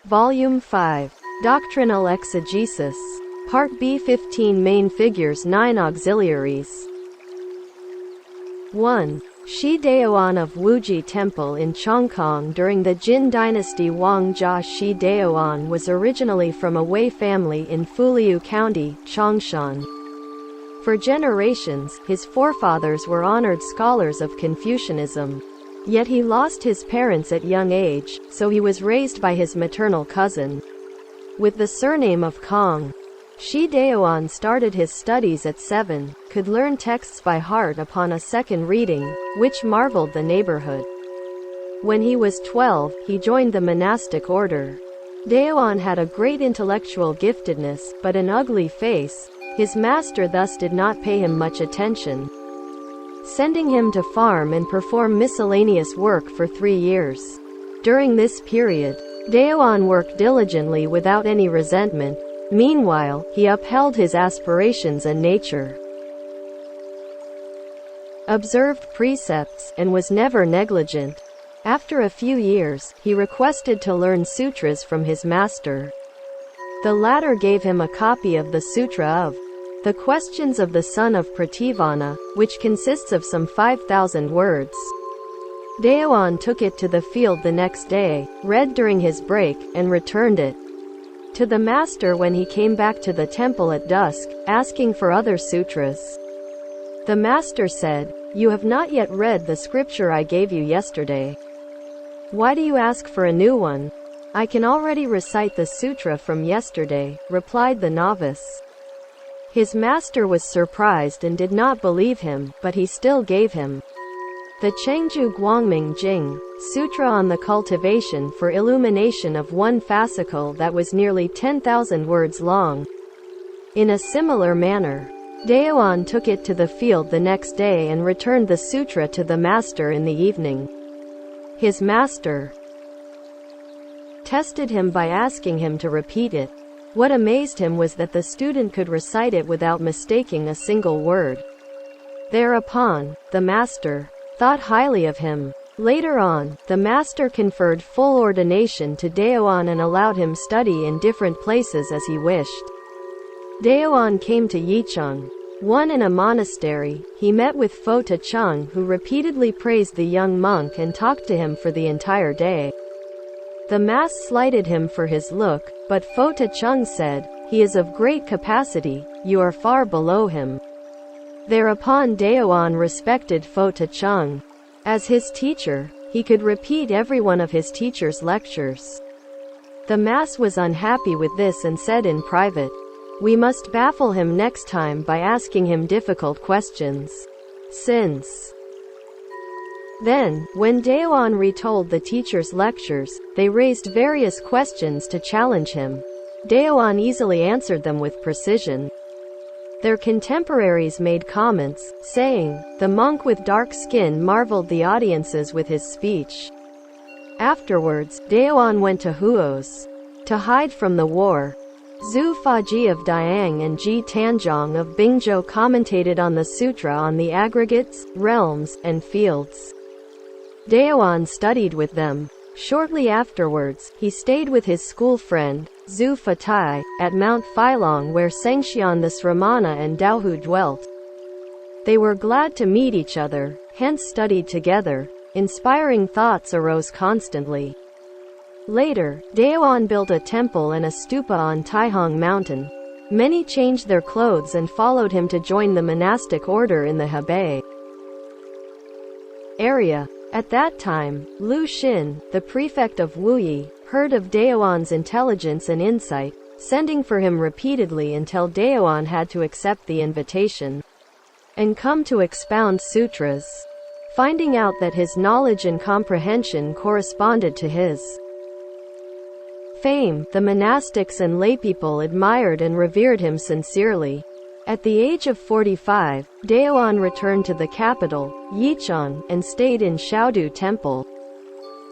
Volume 5. Doctrinal Exegesis. Part B. 15 Main Figures, 9 Auxiliaries. 1. Shi Dao'an of Wuji Temple in Chongkong during the Jin dynasty. Wang Jia Shi Dao'an was originally from a Wei family in Fuliu County, Chongshan. For generations, his forefathers were honored scholars of Confucianism. Yet he lost his parents at young age, so he was raised by his maternal cousin. With the surname of Kong, Shi Dao'an started his studies at 7, could learn texts by heart upon a second reading, which marveled the neighborhood. When he was 12, he joined the monastic order. Dao'an had a great intellectual giftedness, but an ugly face. His master thus did not pay him much attention, sending him to farm and perform miscellaneous work for 3 years. During this period, Dao'an worked diligently without any resentment. Meanwhile, he upheld his aspirations and nature, observed precepts, and was never negligent. After a few years, he requested to learn sutras from his master. The latter gave him a copy of the Sutra of the Questions of the Son of Prativana, which consists of some 5,000 words. Dao'an took it to the field the next day, read during his break, and returned it to the master when he came back to the temple at dusk, asking for other sutras. The master said, "You have not yet read the scripture I gave you yesterday. Why do you ask for a new one?" "I can already recite the sutra from yesterday," replied the novice. His master was surprised and did not believe him, but he still gave him the Chengju Guangming Jing, Sutra on the cultivation for illumination of one fascicle that was nearly 10,000 words long. In a similar manner, Dao'an took it to the field the next day and returned the sutra to the master in the evening. His master tested him by asking him to repeat it. What amazed him was that the student could recite it without mistaking a single word. Thereupon, the master thought highly of him. Later on, the master conferred full ordination to Dao'an and allowed him study in different places as he wished. Dao'an came to Yicheng. One in a monastery, he met with Fo Ta-chung, who repeatedly praised the young monk and talked to him for the entire day. The mass slighted him for his look, but Fo Ta-chung said, "He is of great capacity, you are far below him." Thereupon Dao'an respected Fo Ta-chung. As his teacher, he could repeat every one of his teacher's lectures. The mass was unhappy with this and said in private, "We must baffle him next time by asking him difficult questions." Then, when Dao'an retold the teacher's lectures, they raised various questions to challenge him. Dao'an easily answered them with precision. Their contemporaries made comments, saying, "The monk with dark skin marveled the audiences with his speech." Afterwards, Dao'an went to Huos to hide from the war. Zhu Faji of Diang and Ji Tanzhong of Bingzhou commentated on the sutra on the aggregates, realms, and fields. Dao'an studied with them. Shortly afterwards, he stayed with his school friend, Zhu Fatai, at Mount Philong where Sengxian the Sramana and Daohu dwelt. They were glad to meet each other, hence studied together. Inspiring thoughts arose constantly. Later, Dao'an built a temple and a stupa on Taihong Mountain. Many changed their clothes and followed him to join the monastic order in the Hebei area. At that time, Lu Xin, the prefect of Wuyi, heard of Dao'an's intelligence and insight, sending for him repeatedly until Dao'an had to accept the invitation and come to expound sutras. Finding out that his knowledge and comprehension corresponded to his fame, the monastics and laypeople admired and revered him sincerely. At the age of 45, Dao'an returned to the capital, Yicheng, and stayed in Shaodu Temple,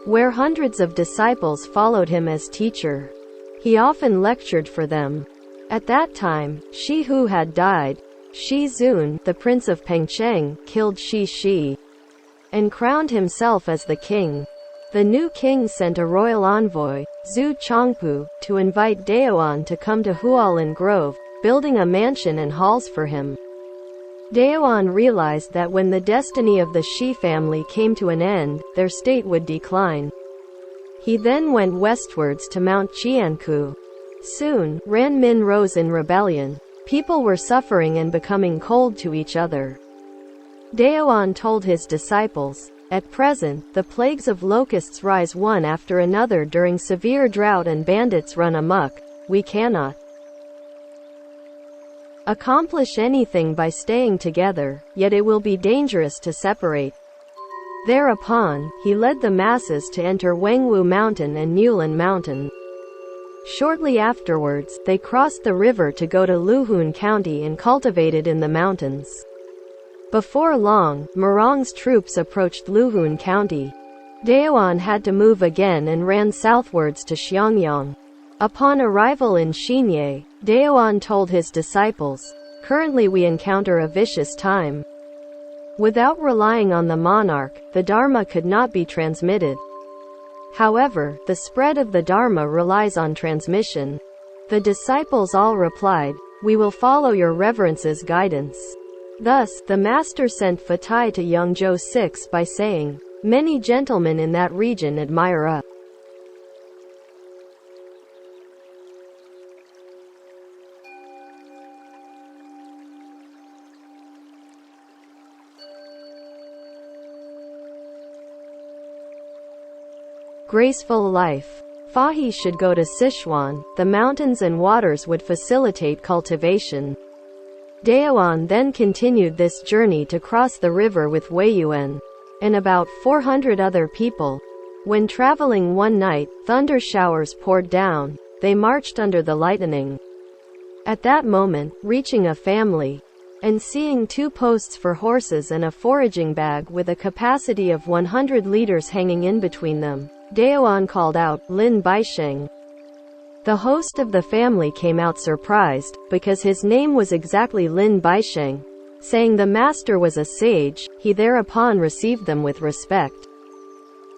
where hundreds of disciples followed him as teacher. He often lectured for them. At that time, Shi Hu had died. Shi Zun, the prince of Pengcheng, killed Shi Shi and crowned himself as the king. The new king sent a royal envoy, Zhu Chongpu, to invite Dao'an to come to Hualin Grove, building a mansion and halls for him. Dao'an realized that when the destiny of the Shi family came to an end, their state would decline. He then went westwards to Mount Qianku. Soon, Ranmin rose in rebellion. People were suffering and becoming cold to each other. Dao'an told his disciples, "At present, the plagues of locusts rise one after another during severe drought and bandits run amok. We cannot accomplish anything by staying together, yet it will be dangerous to separate." Thereupon, he led the masses to enter Wengwu Mountain and Newlin Mountain. Shortly afterwards, they crossed the river to go to Luhun County and cultivated in the mountains. Before long, Murong's troops approached Luhun County. Dao'an had to move again and ran southwards to Xiangyang. Upon arrival in Xinye, Dao'an told his disciples, "Currently we encounter a vicious time. Without relying on the monarch, the Dharma could not be transmitted. However, the spread of the Dharma relies on transmission." The disciples all replied, "We will follow your reverence's guidance." Thus, the master sent Fatai to Yangzhou 6 by saying, "Many gentlemen in that region admire a graceful life. Fahi should go to Sichuan. The mountains and waters would facilitate cultivation." Dao'an then continued this journey to cross the river with Wei Yuan and about 400 other people. When traveling one night, thunder showers poured down. They marched under the lightning. At that moment, reaching a family and seeing 2 posts for horses and a foraging bag with a capacity of 100 liters hanging in between them, Dao'an called out, "Lin Baisheng." The host of the family came out surprised, because his name was exactly Lin Baisheng. Saying the master was a sage, he thereupon received them with respect.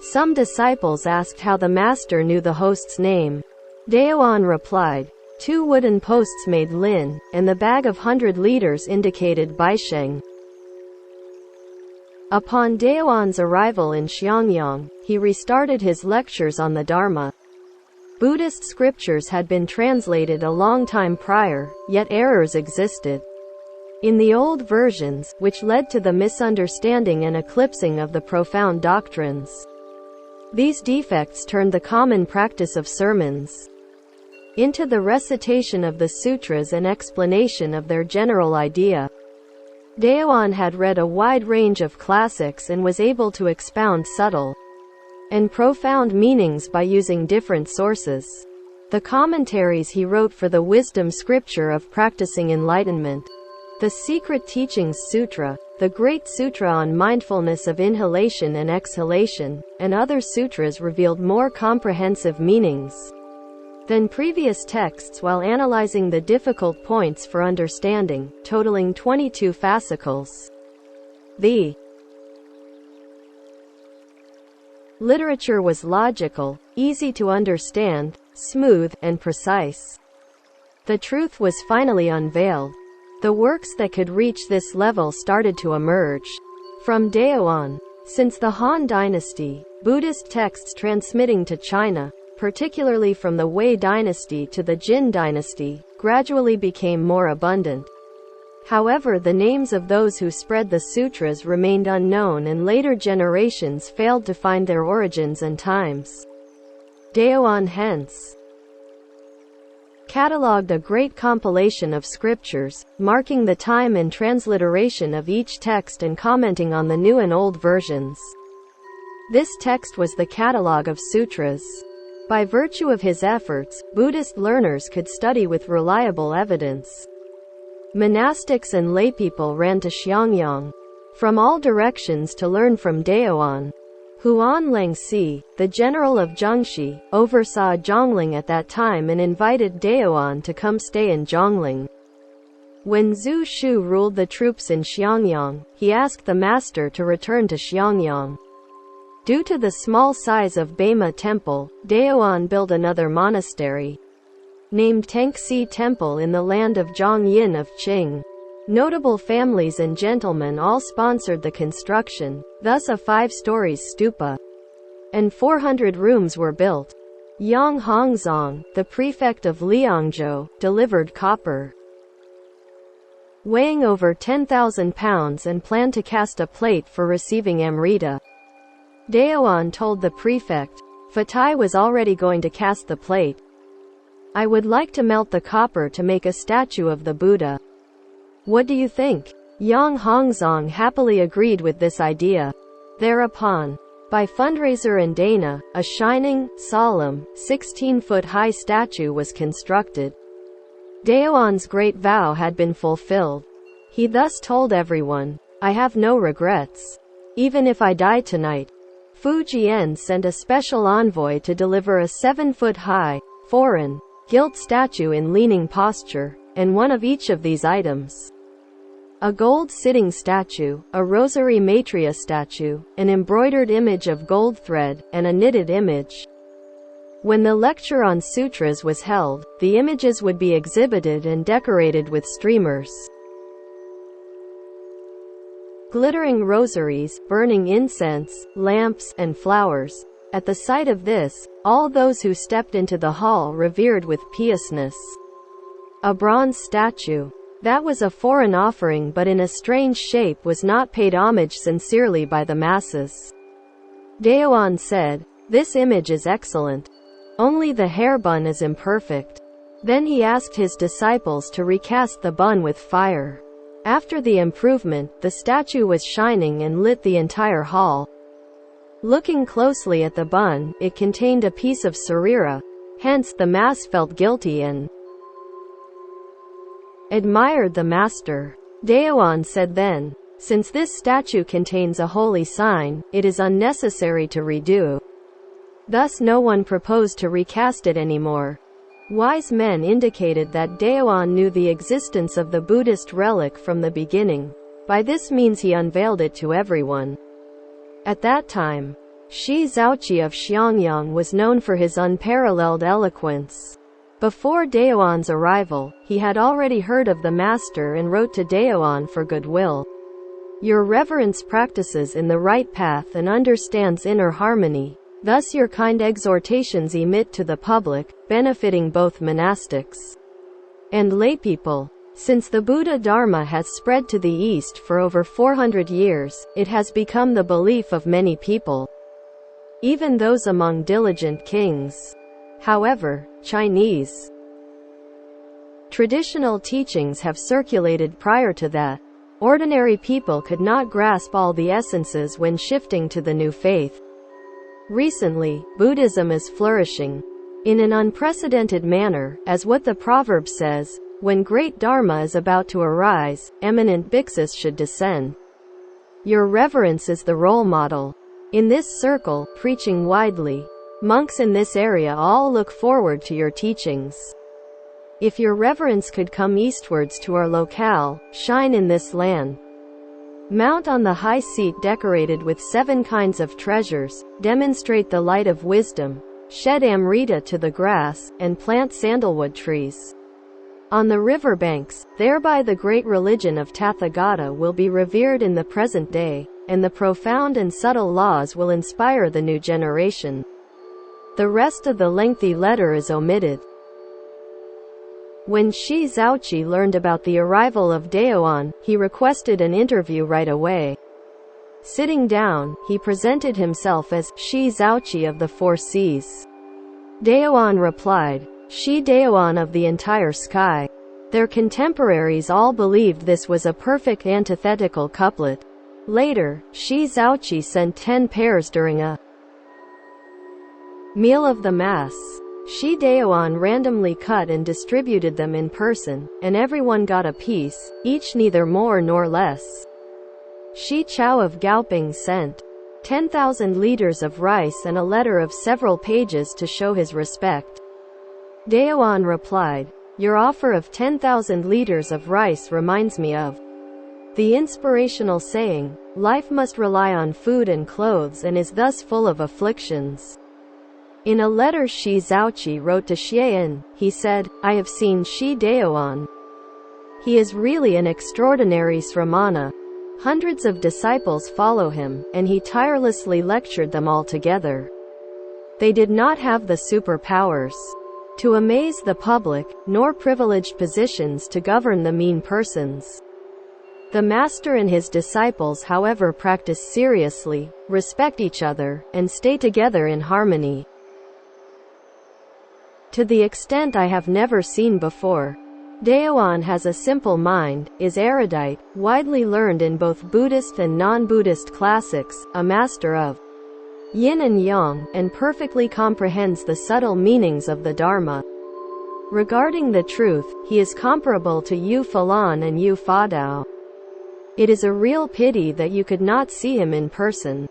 Some disciples asked how the master knew the host's name. Dao'an replied, 2 wooden posts made Lin, and the bag of 100 liters indicated Baisheng. Upon Dao'an's arrival in Xiangyang, he restarted his lectures on the Dharma. Buddhist scriptures had been translated a long time prior, yet errors existed in the old versions, which led to the misunderstanding and eclipsing of the profound doctrines. These defects turned the common practice of sermons into the recitation of the sutras and explanation of their general idea. Dao'an had read a wide range of classics and was able to expound subtle and profound meanings by using different sources. The commentaries he wrote for the wisdom scripture of practicing enlightenment, the Secret Teachings Sutra, the Great Sutra on Mindfulness of Inhalation and Exhalation, and other sutras revealed more comprehensive meanings than previous texts while analyzing the difficult points for understanding, totaling 22 fascicles. The literature was logical, easy to understand, smooth, and precise. The truth was finally unveiled. The works that could reach this level started to emerge from Dao'an. Since the Han Dynasty, Buddhist texts transmitting to China, particularly from the Wei Dynasty to the Jin Dynasty, gradually became more abundant. However, the names of those who spread the sutras remained unknown and later generations failed to find their origins and times. Dao'an hence catalogued a great compilation of scriptures, marking the time and transliteration of each text and commenting on the new and old versions. This text was the catalogue of sutras. By virtue of his efforts, Buddhist learners could study with reliable evidence. Monastics and laypeople ran to Xiangyang from all directions to learn from Dao'an. Huan Lengxi, the general of Zhengxi, oversaw Zhongling at that time and invited Dao'an to come stay in Zhongling. When Zhu Shu ruled the troops in Xiangyang, he asked the master to return to Xiangyang. Due to the small size of Bema Temple, Dao'an built another monastery, named Tengxi Temple in the land of Zhongyin of Qing. Notable families and gentlemen all sponsored the construction, thus a 5-story stupa and 400 rooms were built. Yang Hongzong, the prefect of Liangzhou, delivered copper weighing over 10,000 pounds and planned to cast a plate for receiving Amrita. Dao'an told the prefect, Fatai was already going to cast the plate. I would like to melt the copper to make a statue of the Buddha. What do you think? Yang Hongzong happily agreed with this idea. Thereupon, by fundraiser and dana, a shining, solemn, 16-foot-high statue was constructed. Dao'an's great vow had been fulfilled. He thus told everyone, I have no regrets. Even if I die tonight. Fu Jian sent a special envoy to deliver a 7-foot-high, foreign, gilt statue in leaning posture, and one of each of these items. A gold sitting statue, a rosary matria statue, an embroidered image of gold thread, and a knitted image. When the lecture on sutras was held, the images would be exhibited and decorated with streamers, glittering rosaries, burning incense, lamps, and flowers. At the sight of this, all those who stepped into the hall revered with piousness. A bronze statue that was a foreign offering but in a strange shape was not paid homage sincerely by the masses. Dao'an said, This image is excellent. Only the hair bun is imperfect. Then he asked his disciples to recast the bun with fire. After the improvement, the statue was shining and lit the entire hall. Looking closely at the bun, it contained a piece of sarira. Hence the mass felt guilty and admired the master. Dao'an said then, Since this statue contains a holy sign, it is unnecessary to redo. Thus no one proposed to recast it anymore. Wise men indicated that Dao'an knew the existence of the Buddhist relic from the beginning. By this means he unveiled it to everyone. At that time, Shi Zhaoqi of Xiangyang was known for his unparalleled eloquence. Before Dao'an's arrival, he had already heard of the master and wrote to Dao'an for goodwill. Your reverence practices in the right path and understands inner harmony. Thus your kind exhortations emit to the public, benefiting both monastics and laypeople. Since the Buddha Dharma has spread to the East for over 400 years, it has become the belief of many people, even those among diligent kings. However, Chinese traditional teachings have circulated prior to that. Ordinary people could not grasp all the essences when shifting to the new faith. Recently, Buddhism is flourishing in an unprecedented manner, as what the proverb says, when great Dharma is about to arise, eminent bhiksus should descend. Your reverence is the role model. In this circle, preaching widely, monks in this area all look forward to your teachings. If your reverence could come eastwards to our locale, shine in this land. Mount on the high seat decorated with 7 kinds of treasures, demonstrate the light of wisdom, shed amrita to the grass, and plant sandalwood trees on the river banks. Thereby the great religion of Tathagata will be revered in the present day, and the profound and subtle laws will inspire the new generation. The rest of the lengthy letter is omitted. When Shi Zhaoqi learned about the arrival of Dao'an, he requested an interview right away. Sitting down, he presented himself as Shi Zhaoqi of the 4 Seas. Dao'an replied, Shi Dao'an of the entire sky. Their contemporaries all believed this was a perfect antithetical couplet. Later, Shi Zhaoqi sent 10 pairs during a meal of the Mass. Shi Dao'an randomly cut and distributed them in person, and everyone got a piece, each neither more nor less. Shi Chao of Gaoping sent 10,000 liters of rice and a letter of several pages to show his respect. Dao'an replied, Your offer of 10,000 liters of rice reminds me of the inspirational saying, life must rely on food and clothes and is thus full of afflictions. In a letter Shi Zhaoqi wrote to Xian, he said, "I have seen Shi Dao'an. He is really an extraordinary sramana. Hundreds of disciples follow him, and he tirelessly lectured them all together. They did not have the superpowers to amaze the public, nor privileged positions to govern the mean persons. The master and his disciples, however, practice seriously, respect each other, and stay together in harmony. To the extent I have never seen before. Dao'an has a simple mind, is erudite, widely learned in both Buddhist and non-Buddhist classics, a master of yin and yang, and perfectly comprehends the subtle meanings of the Dharma. Regarding the truth, he is comparable to Yu Falan and Yu Fadao. It is a real pity that you could not see him in person."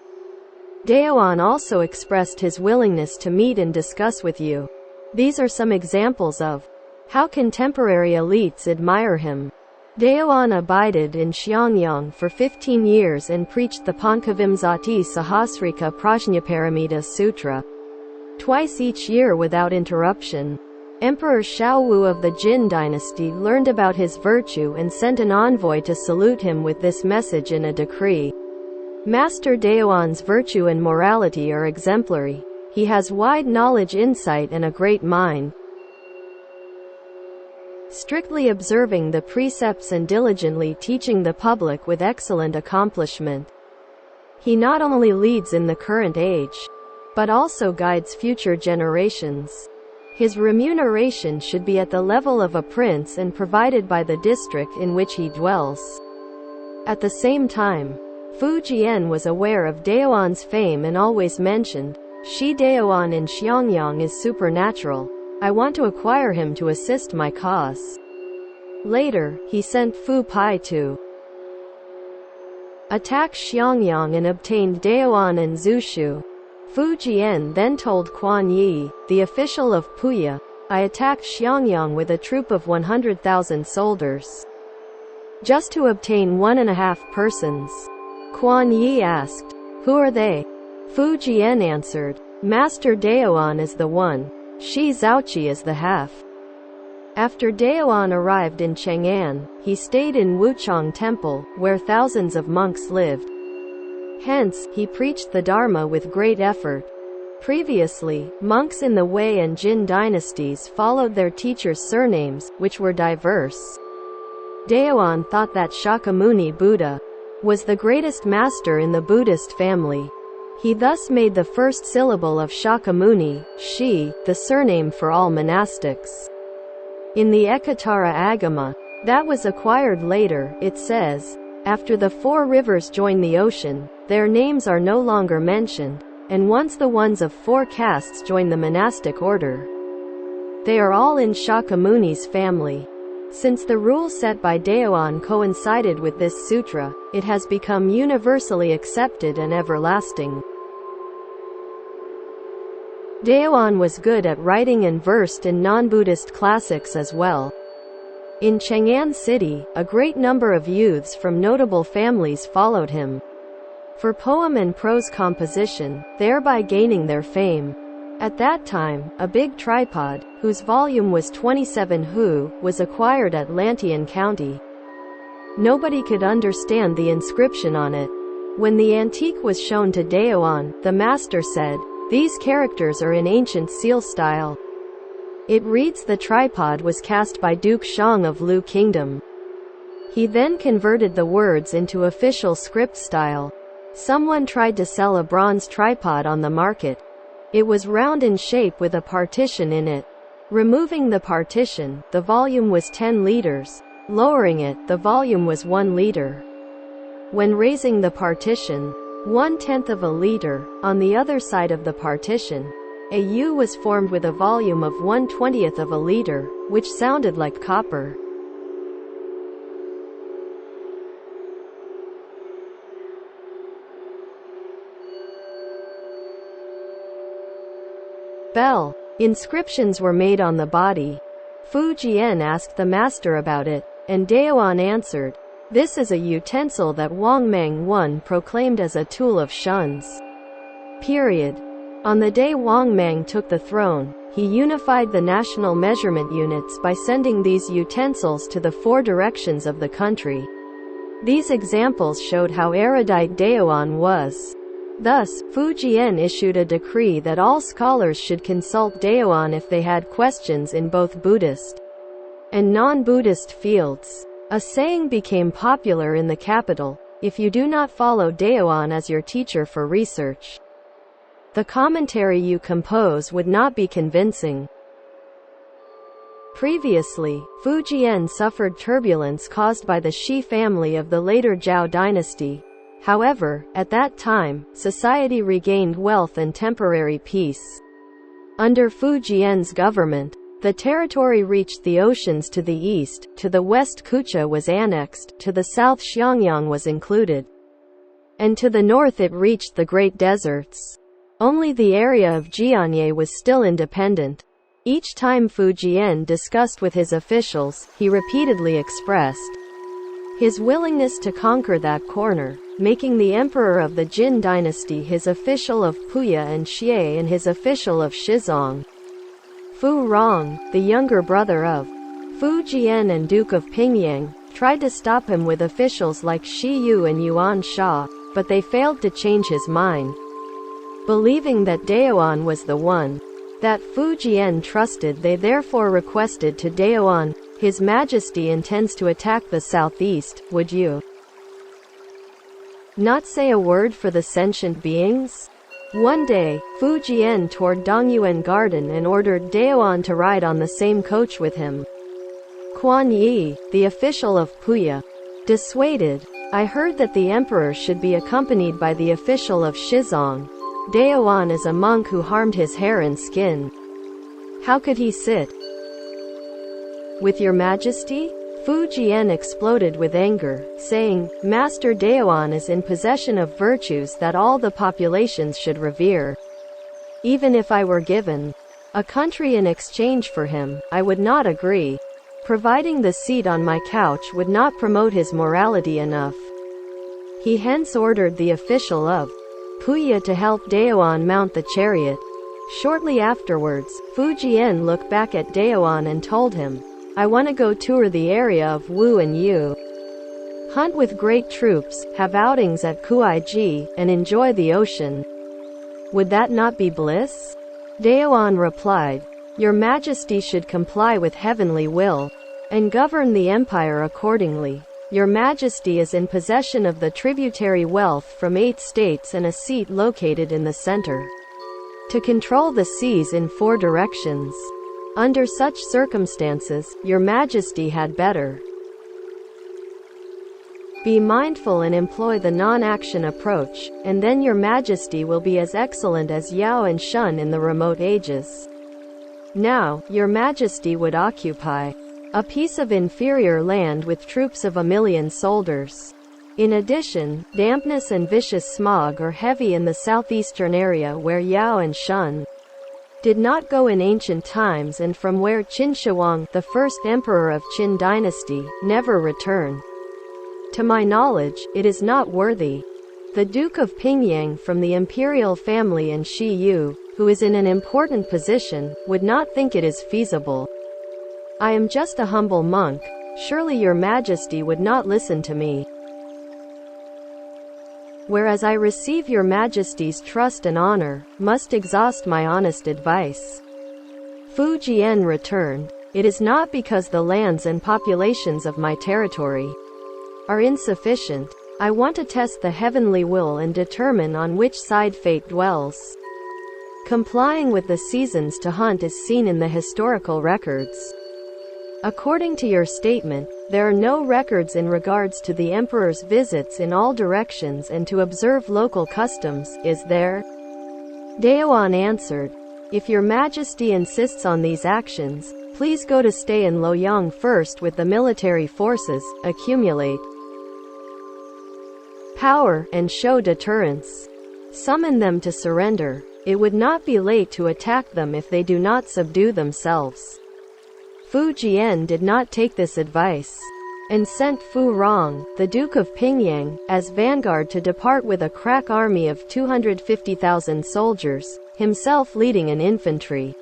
Dao'an also expressed his willingness to meet and discuss with you. These are some examples of how contemporary elites admire him. Dao'an abided in Xiangyang for 15 years and preached the Pankavimsati Sahasrika Prajnaparamita Sutra twice each year without interruption. Emperor Xiaowu of the Jin dynasty learned about his virtue and sent an envoy to salute him with this message in a decree. Master Dao'an's virtue and morality are exemplary. He has wide knowledge, insight, and a great mind. Strictly observing the precepts and diligently teaching the public with excellent accomplishment. He not only leads in the current age, but also guides future generations. His remuneration should be at the level of a prince and provided by the district in which he dwells. At the same time, Fu Jian was aware of Dao'an's fame and always mentioned, "Shi Dao'an in Xiangyang is supernatural. I want to acquire him to assist my cause." Later, he sent Fu Pai to attack Xiangyang and obtained Dao'an and Zushu. Fu Jian then told Quan Yi, the official of Puya, "I attacked Xiangyang with a troop of 100,000 soldiers, just to obtain 1.5 persons." Quan Yi asked, "Who are they?" Fu Jian answered, "Master Dao'an is the one. Shi Zhaoqi is the half." After Dao'an arrived in Chang'an, he stayed in Wuchang Temple, where thousands of monks lived. Hence, he preached the Dharma with great effort. Previously, monks in the Wei and Jin dynasties followed their teachers' surnames, which were diverse. Dao'an thought that Shakyamuni Buddha was the greatest master in the Buddhist family. He thus made the first syllable of Shakyamuni, Shi, the surname for all monastics. In the Ekatara Agama, that was acquired later, it says, "After the 4 rivers join the ocean, their names are no longer mentioned, and once the ones of 4 castes join the monastic order, they are all in Shakyamuni's family." Since the rule set by Dao'an coincided with this sutra, it has become universally accepted and everlasting. Dao'an was good at writing and versed in non-Buddhist classics as well. In Chang'an City, a great number of youths from notable families followed him for poem and prose composition, thereby gaining their fame. At that time, a big tripod, whose volume was 27 hu, was acquired at Lantian County. Nobody could understand the inscription on it. When the antique was shown to Dao'an, the master said, "These characters are in ancient seal style. It reads the tripod was cast by Duke Shang of Lu Kingdom." He then converted the words into official script style. Someone tried to sell a bronze tripod on the market. It was round in shape with a partition in it. Removing the partition, the volume was 10 liters. Lowering it, the volume was 1 liter. When raising the partition, 1/10 of a liter, on the other side of the partition, a U was formed with a volume of 1/20 of a liter, which sounded like copper. Bell. Inscriptions were made on the body. Fu Jian asked the master about it, and Dao'an answered, This is a utensil that Wang Mang I proclaimed as a tool of Shun's. On the day Wang Mang took the throne, he unified the national measurement units by sending these utensils to the 4 directions of the country. These examples showed how erudite Dao'an was. Thus, Fujian issued a decree that all scholars should consult Dao'an if they had questions in both Buddhist and non-Buddhist fields. A saying became popular in the capital: if you do not follow Dao'an as your teacher for research, the commentary you compose would not be convincing. Previously, Fujian suffered turbulence caused by the Shi family of the later Zhao dynasty. However, at that time, society regained wealth and temporary peace. Under Fujian's government, the territory reached the oceans to the east, to the west Kucha was annexed, to the south Xiangyang was included, and to the north it reached the Great Deserts. Only the area of Jianye was still independent. Each time Fujian discussed with his officials, he repeatedly expressed his willingness to conquer that corner, making the emperor of the Jin dynasty his official of Puya and Xie and his official of Shizong. Fu Rong, the younger brother of Fujian and Duke of Pingyang, tried to stop him with officials like Shi Yu and Yuan Sha, but they failed to change his mind. Believing that Dao'an was the one that Fujian trusted, they therefore requested to Dao'an, "His Majesty intends to attack the southeast, would you not say a word for the sentient beings?" One day, Fujian toured Dongyuan Garden and ordered Dao'an to ride on the same coach with him. Quan Yi, the official of Puya, dissuaded. "I heard that the emperor should be accompanied by the official of Shizong. Dao'an is a monk who harmed his hair and skin. How could he sit with your majesty?" Fujian exploded with anger, saying, "Master Dao'an is in possession of virtues that all the populations should revere. Even if I were given a country in exchange for him, I would not agree. Providing the seat on my couch would not promote his morality enough." He hence ordered the official of Puya to help Dao'an mount the chariot. Shortly afterwards, Fujian looked back at Dao'an and told him, "I want to go tour the area of Wu and Yu, hunt with great troops, have outings at Kuai-ji, and enjoy the ocean. Would that not be bliss?" Dao'an replied, "Your Majesty should comply with heavenly will, and govern the empire accordingly. Your Majesty is in possession of the tributary wealth from 8 states and a seat located in the center to control the seas in 4 directions. Under such circumstances, your Majesty had better be mindful and employ the non-action approach, and then your Majesty will be as excellent as Yao and Shun in the remote ages. Now, your Majesty would occupy a piece of inferior land with troops of 1,000,000 soldiers. In addition, dampness and vicious smog are heavy in the southeastern area where Yao and Shun did not go in ancient times and from where Qin Shi Huang, the first emperor of Qin dynasty, never returned. To my knowledge, it is not worthy. The Duke of Pingyang from the imperial family and Shi Yu, who is in an important position, would not think it is feasible. I am just a humble monk. Surely your Majesty would not listen to me. Whereas I receive your Majesty's trust and honor, must exhaust my honest advice." Fujian returned, "It is not because the lands and populations of my territory are insufficient. I want to test the heavenly will and determine on which side fate dwells. Complying with the seasons to hunt is seen in the historical records. According to your statement, there are no records in regards to the emperor's visits in all directions and to observe local customs, is there?" Dao'an answered, "If your Majesty insists on these actions, please go to stay in Luoyang first with the military forces, accumulate power, and show deterrence. Summon them to surrender. It would not be late to attack them if they do not subdue themselves." Fujian did not take this advice. and sent Fu Rong, the Duke of Pingyang, as vanguard to depart with a crack army of 250,000 soldiers, himself leading an infantry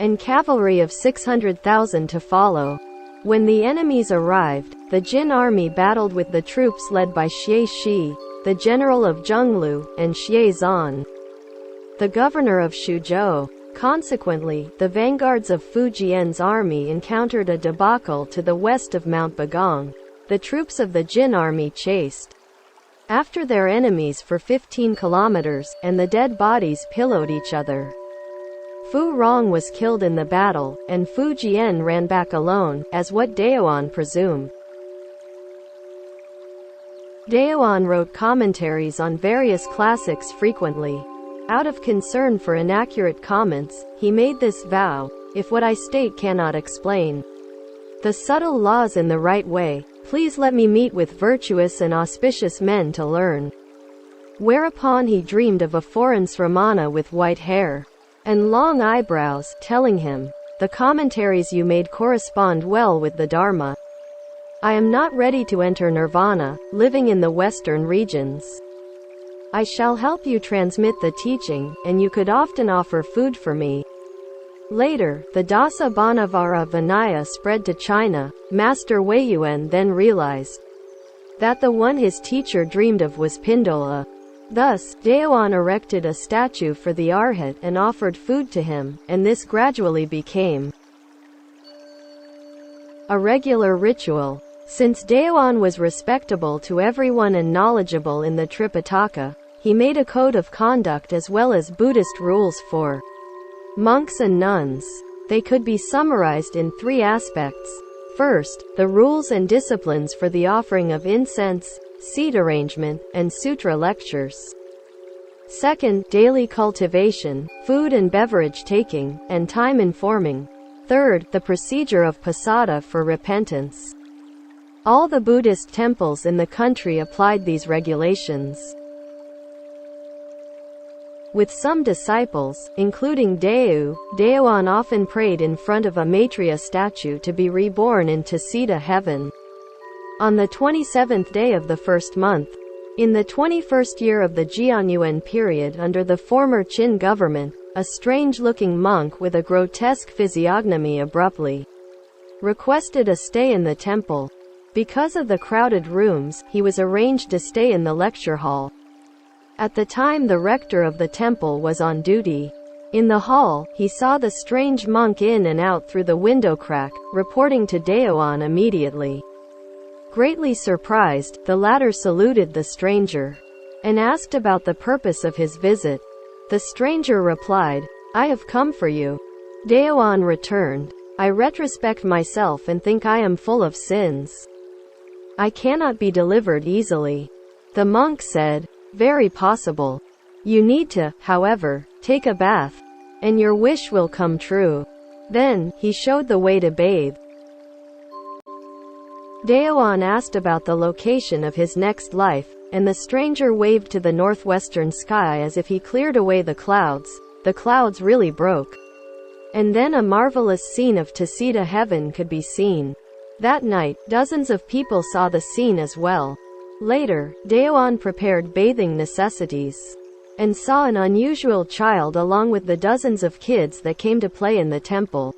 and cavalry of 600,000 to follow. When the enemies arrived, the Jin army battled with the troops led by Xie Shi, the general of Zhenglu, and Xie Zan, the governor of Shuzhou. Consequently, the vanguards of Fu Jian's army encountered a debacle to the west of Mount Bagong. The troops of the Jin army chased after their enemies for 15 kilometers, and the dead bodies pillowed each other. Fu Rong was killed in the battle, and Fu Jian ran back alone, as what Dao'an presumed. Dao'an wrote commentaries on various classics frequently. Out of concern for inaccurate comments, he made this vow: if what I state cannot explain the subtle laws in the right way, please let me meet with virtuous and auspicious men to learn. Whereupon he dreamed of a foreign Sramana with white hair and long eyebrows, telling him, the commentaries you made correspond well with the Dharma. I am not ready to enter nirvana, living in the western regions. I shall help you transmit the teaching, and you could often offer food for me. Later, the Dasa Banavara Vinaya spread to China. Master Weiyuan then realized that the one his teacher dreamed of was Pindola. Thus, Dao'an erected a statue for the Arhat and offered food to him, and this gradually became a regular ritual. Since Dao'an was respectable to everyone and knowledgeable in the Tripitaka, he made a code of conduct as well as Buddhist rules for monks and nuns. They could be summarized in 3 aspects. First, the rules and disciplines for the offering of incense, seat arrangement, and sutra lectures. Second, daily cultivation, food and beverage taking, and time informing. Third, the procedure of pasada for repentance. All the Buddhist temples in the country applied these regulations. With some disciples, including Dao'an often prayed in front of a Maitreya statue to be reborn into Siddha heaven. On the 27th day of the first month, in the 21st year of the Jianyuan period under the former Qin government, a strange-looking monk with a grotesque physiognomy abruptly requested a stay in the temple. Because of the crowded rooms, he was arranged to stay in the lecture hall. At the time the rector of the temple was on duty. In the hall, he saw the strange monk in and out through the window crack, reporting to Dao'an immediately. Greatly surprised, the latter saluted the stranger and asked about the purpose of his visit. The stranger replied, "I have come for you." Dao'an returned, "I retrospect myself and think I am full of sins. I cannot be delivered easily." The monk said, "Very possible. You need to, however, take a bath, and your wish will come true." Then, he showed the way to bathe. Dao'an asked about the location of his next life, and the stranger waved to the northwestern sky as if he cleared away the clouds. The clouds really broke. And then a marvelous scene of Tussida heaven could be seen. That night, dozens of people saw the scene as well. Later, Dao'an prepared bathing necessities and saw an unusual child along with the dozens of kids that came to play in the temple.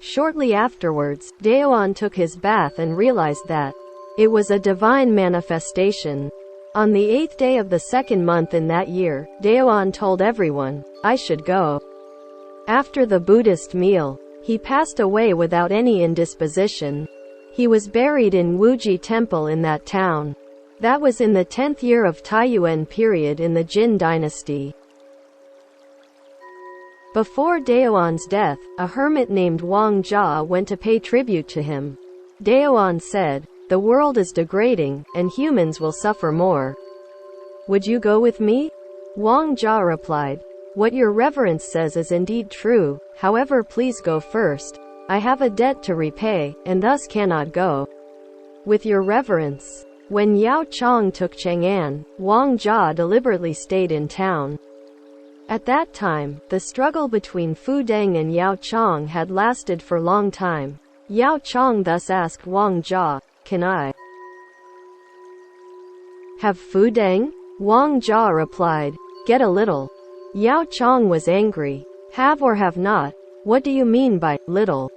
Shortly afterwards, Dao'an took his bath and realized that it was a divine manifestation. On the 8th day of the second month in that year, Dao'an told everyone, "I should go." After the Buddhist meal, he passed away without any indisposition. He was buried in Wuji Temple in that town. That was in the 10th year of Taiyuan period in the Jin dynasty. Before Dao'an's death, a hermit named Wang Jia went to pay tribute to him. Dao'an said, "The world is degrading, and humans will suffer more. Would you go with me?" Wang Jia replied, "What your reverence says is indeed true, however please go first. I have a debt to repay, and thus cannot go with your reverence." When Yao Chong took Chang'an, Wang Jia deliberately stayed in town. At that time, the struggle between Fu Deng and Yao Chong had lasted for a long time. Yao Chong thus asked Wang Jia, can I have fudang? Wang Jia replied, get a little. Yao Chang was angry. Have or have not? What do you mean by little?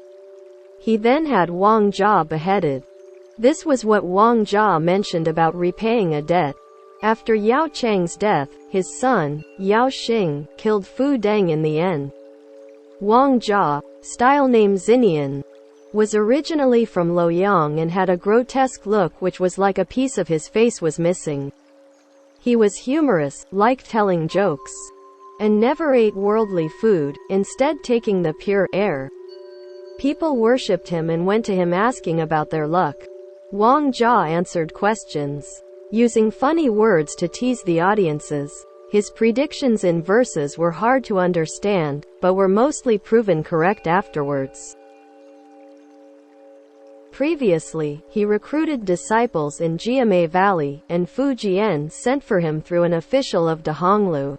He then had Wang Jia beheaded. This was what Wang Jia mentioned about repaying a debt. After Yao Chang's death, his son, Yao Xing, killed Fu Deng in the end. Wang Jia, style name Xinian, was originally from Luoyang and had a grotesque look which was like a piece of his face was missing. He was humorous, liked telling jokes, and never ate worldly food, instead taking the pure air. People worshipped him and went to him asking about their luck. Wang Jia answered questions, using funny words to tease the audiences. His predictions in verses were hard to understand, but were mostly proven correct afterwards. Previously, he recruited disciples in Jiamei Valley, and Fu Jian sent for him through an official of Dahonglu.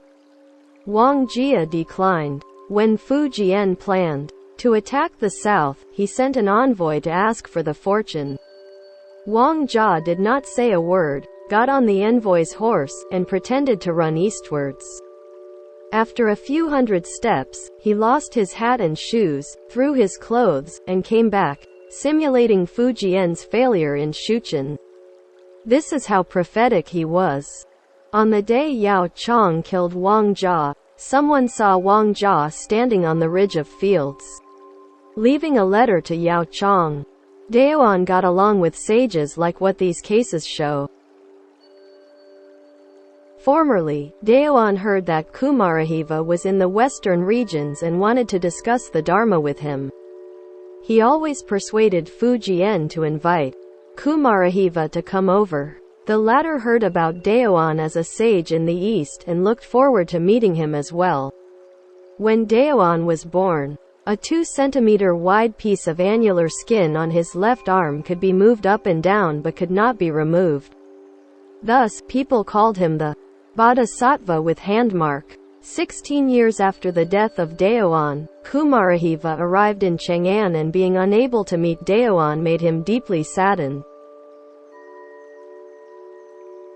Wang Jia declined. When Fu Jian planned to attack the south, he sent an envoy to ask for the fortune. Wang Jia did not say a word, got on the envoy's horse, and pretended to run eastwards. After a few hundred steps, he lost his hat and shoes, threw his clothes, and came back, simulating Fu Jian's failure in Shuchen. This is how prophetic he was. On the day Yao Chang killed Wang Jia, someone saw Wang Jia standing on the ridge of fields, leaving a letter to Yao Chang. Dao'an got along with sages like what these cases show. Formerly, Dao'an heard that Kumarahiva was in the western regions and wanted to discuss the Dharma with him. He always persuaded Fu Jian to invite Kumarahiva to come over. The latter heard about Dao'an as a sage in the east and looked forward to meeting him as well. When Dao'an was born, a 2-centimeter wide piece of annular skin on his left arm could be moved up and down but could not be removed. Thus, people called him the Bodhisattva with handmark. 16 years after the death of Dao'an, Kumarahiva arrived in Chang'an and being unable to meet Dao'an made him deeply saddened.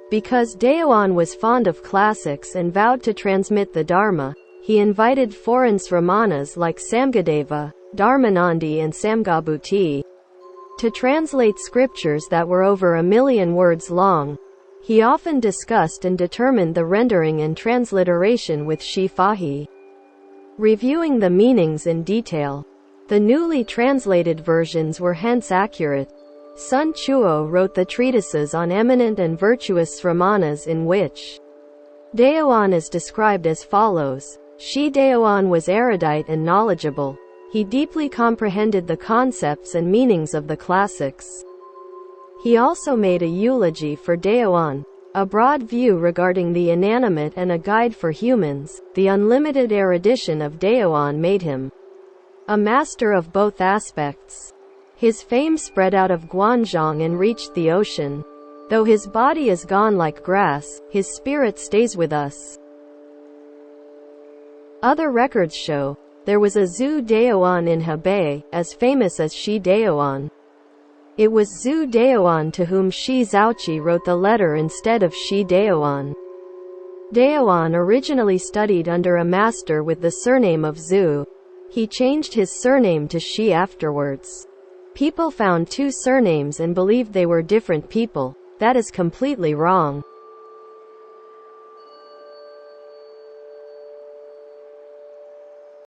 Because Dao'an was fond of classics and vowed to transmit the Dharma, he invited foreign sramanas like Samgadeva, Dharmanandi and Samgabhuti to translate scriptures that were over 1 million words long. He often discussed and determined the rendering and transliteration with Shifahi, reviewing the meanings in detail. The newly translated versions were hence accurate. Sun Chuo wrote the treatises on eminent and virtuous sramanas in which Dao'an is described as follows. Shi Dao'an was erudite and knowledgeable. He deeply comprehended the concepts and meanings of the classics. He also made a eulogy for Dao'an, a broad view regarding the inanimate and a guide for humans. The unlimited erudition of Dao'an made him a master of both aspects. His fame spread out of Guanzhong and reached the ocean. Though his body is gone like grass, his spirit stays with us. Other records show there was a Zhu Dao'an in Hebei, as famous as Shi Dao'an. It was Zhu Dao'an to whom Shi Zhaoqi wrote the letter instead of Shi Dao'an. Dao'an originally studied under a master with the surname of Zhu. He changed his surname to Shi afterwards. People found 2 surnames and believed they were different people. That is completely wrong.